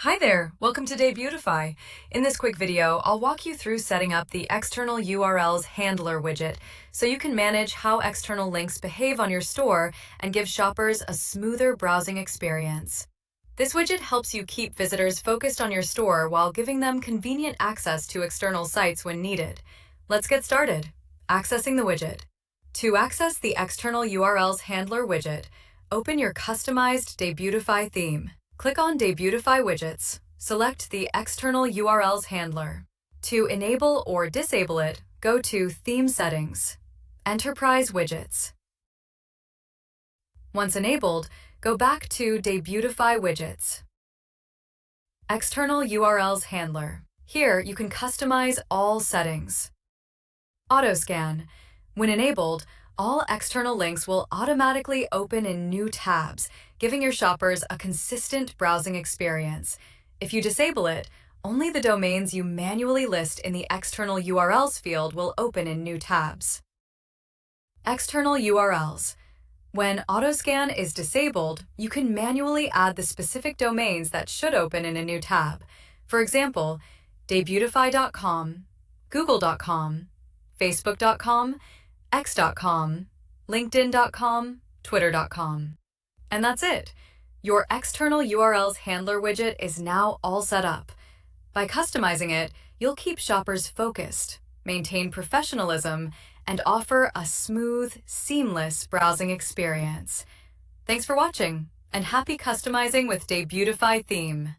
Hi there, welcome to Debutify. In this quick video, I'll walk you through setting up the external URLs handler widget so you can manage how external links behave on your store and give shoppers a smoother browsing experience. This widget helps you keep visitors focused on your store while giving them convenient access to external sites when needed. Let's get started. Accessing the widget. To access the external URLs handler widget, open your customized Debutify theme. Click on Debutify Widgets. Select the External URLs handler. To enable or disable it, go to Theme Settings, Enterprise Widgets. Once enabled, go back to Debutify Widgets. External URLs handler. Here, you can customize all settings. Autoscan. When enabled, all external links will automatically open in new tabs, giving your shoppers a consistent browsing experience. If you disable it, only the domains you manually list in the external URLs field will open in new tabs. External URLs. When Autoscan is disabled, you can manually add the specific domains that should open in a new tab. For example, Debutify.com, Google.com, Facebook.com, X.com, LinkedIn.com, Twitter.com. And that's it. Your external URLs handler widget is now all set up. By customizing it, you'll keep shoppers focused, maintain professionalism, and offer a smooth, seamless browsing experience. Thanks for watching, and happy customizing with Debutify Theme.